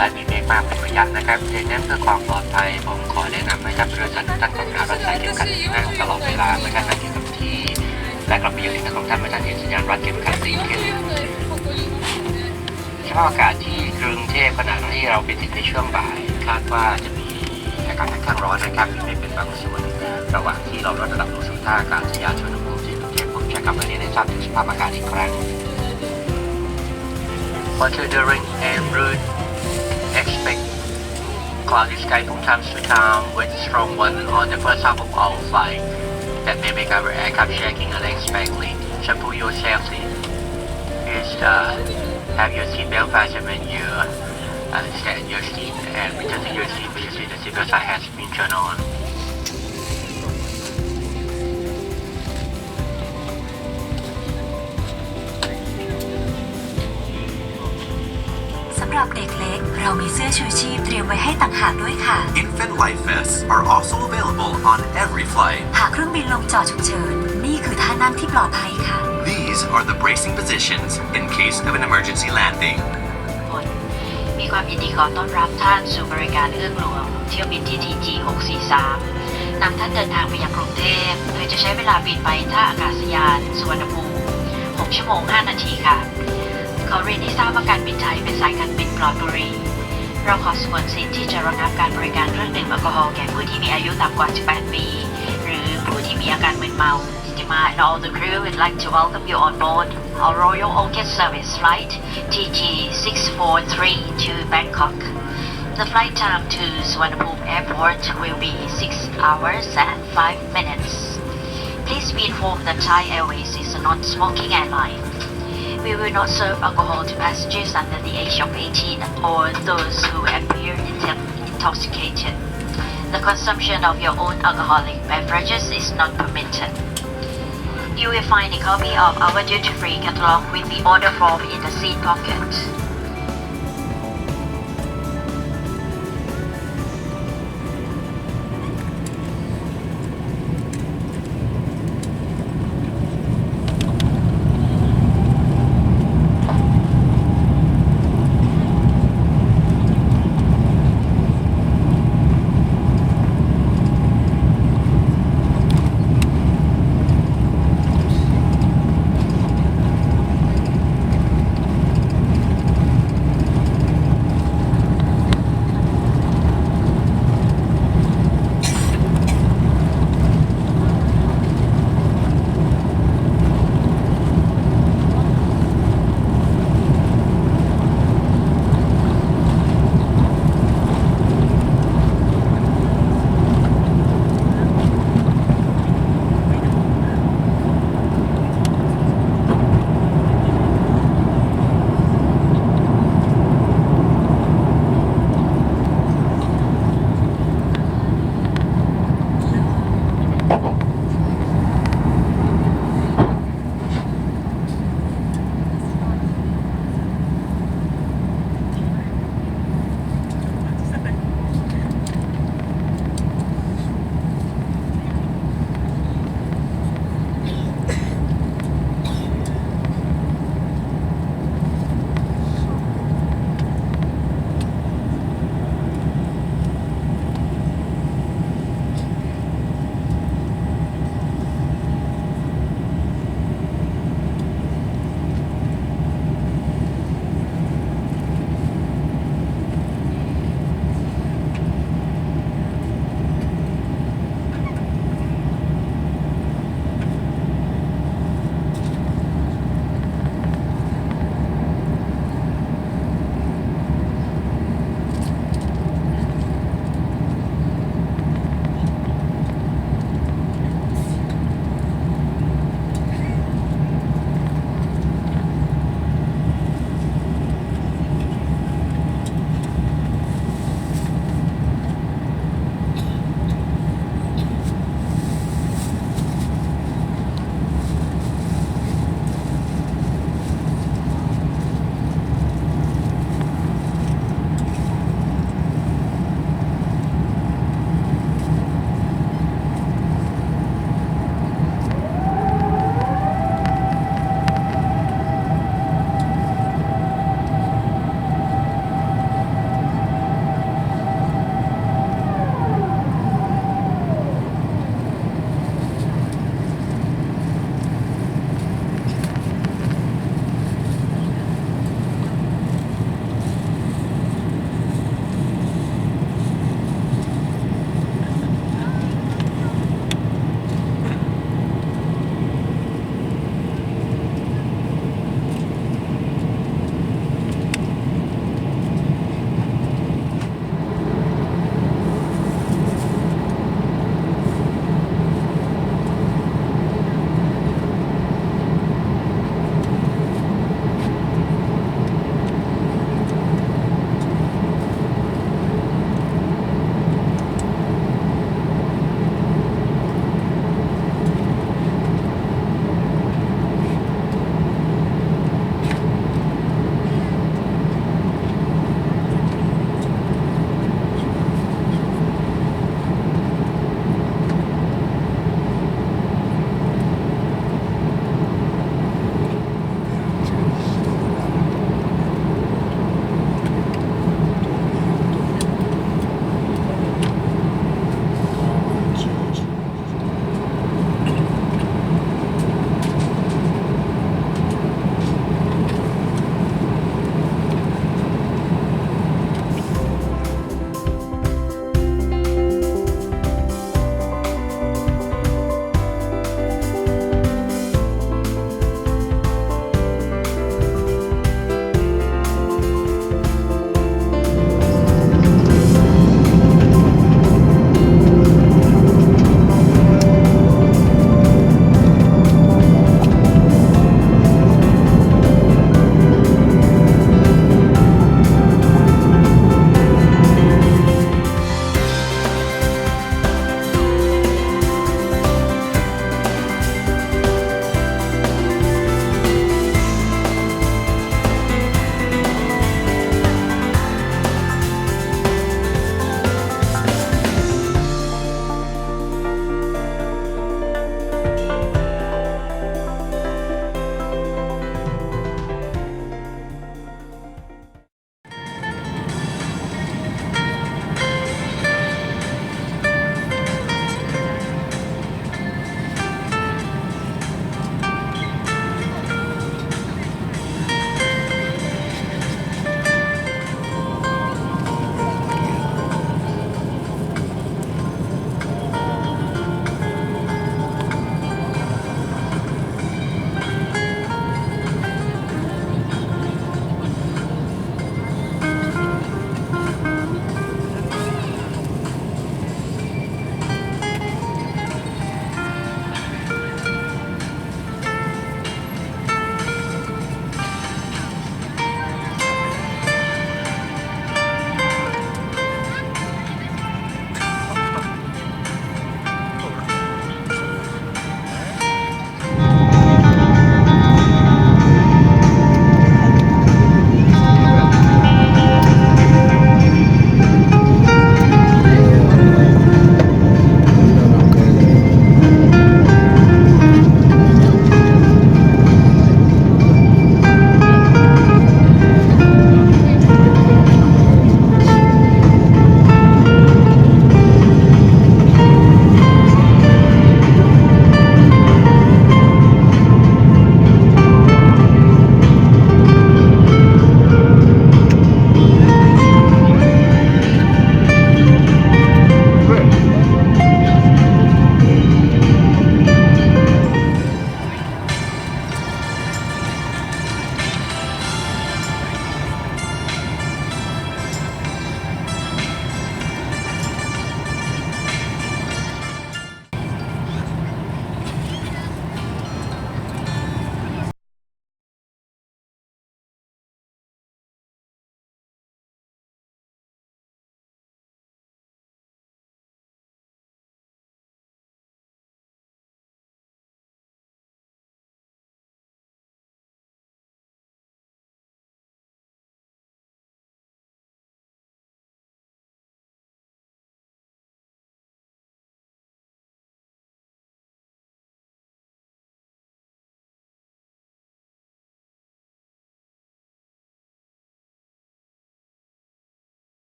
และมีเมฆมากเป็นระยะนะครับดังนั้นเพื่อความปลอดภัยผมขอแนะนำนะครับเรือสันทุกท่านกรุณารักษาเข็มขัดที่นั่งตลอดเวลาเมื่อท่านนั่งอยู่กับที่และกลับไปยังที่นั่งของท่านเมื่อท่านเห็นสัญญาณรัดเข็มขัดสีเข้มสภาพอากาศที่กรุงเทพขณะที่เราไปถึงในช่วงบ่ายคาดว่าจะมีอากาศค่อนข้างร้อนนะครับมีเมฆเป็นบางส่วนระหว่างที่เราลดระดับลงสู่ท่าอากาศยานสุวรรณภูมิที่กรุงเทพผมจะกลับมาเรียนให้ทราบถึงสภาพอากาศอีกครั้ง Water during en route expect cloudy sky from time to time with strong wind on the first half of our flight that may make our aircraft shaking unexpectedly. Shampoo your safety. Is have your seatbelt fastened when you stand your seat and return to your seat when you see the seatbelt sign has been turned on.สำหรับเด็กเล็กเรามีเสื้อชูชีพเตรียมไว้ให้ต่างหากด้วยค่ะ Infant life vests are also available on every flight. หากเครื่องบินลงจอดฉุกเฉินนี่คือท่านั่งที่ปลอดภัยค่ะ These are the bracing positions in case of an emergency landing. มีความยินดีขอต้อนรับท่านสู่บริการเอื้องหลวงเที่ยวบินที่ TG 643นำท่านเดินทางไปยังกรุงเทพโดยจะใช้เวลาบินไปท่าอากาศยานสุวรรณภูมิ6 ชั่วโมง 5 นาทีค่ะขอเรียนให้ทราบว่าการบินไทยเป็นสายการบินปลอดบุหรี่เราขอสงวนสิทธิ์ที่จะระงับการบริการเครื่องดื่มแอลกอฮอล์แก่ผู้ที่มีอายุต่ำกว่า 18 ปี หรือผู้ที่มีอาการมึนเมา Jima and all the crew would like to welcome you on board our Royal Orchid Service flight TG 643 to Bangkok. The flight time to Suvarnabhumi Airport will be 6 hours and 5 minutes. Please be informed that Thai Airways is a non-smoking airline.We will not serve alcohol to passengers under the age of 18 or those who appear intoxicated. The consumption of your own alcoholic beverages is not permitted. You will find a copy of our duty-free catalog with the order form in the seat pocket.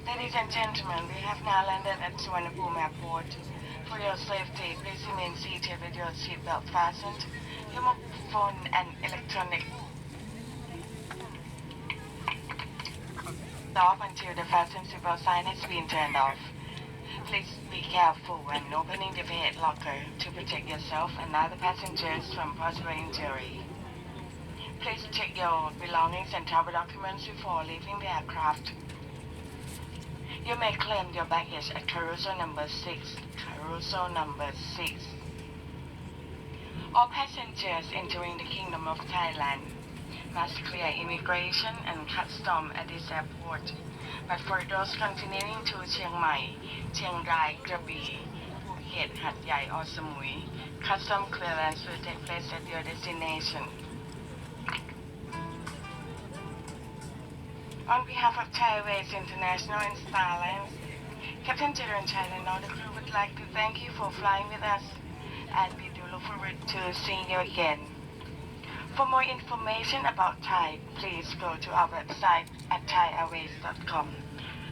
Ladies and gentlemen, we have now landed at Suvarnabhumi Airport. For your safety, please remain seated with your seatbelt fastened, your mobile phone and electronic off until the fasten seatbelt sign has been turned off. Please be careful when opening the overhead locker to protect yourself and other passengers from possible injury. Please check your belongings and travel documents before leaving the aircraft. You may claim your baggage at carousel number 6. Carousel number 6. All passengers entering the Kingdom of Thailand must clear immigration and custom at this airport. But for those continuing to Chiang Mai, Chiang Rai, Krabi, Phuket, Hat Yai or Samui, custom clearance will take place at your destination. On behalf of Thai Airways International and Starlines, Captain Jiran Chai and all the crew would like to thank you for flying with us, and we do look forward to seeing you again. For more information about Thai, please go to our website at thaiairways.com.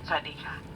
สวัสดีค่ะ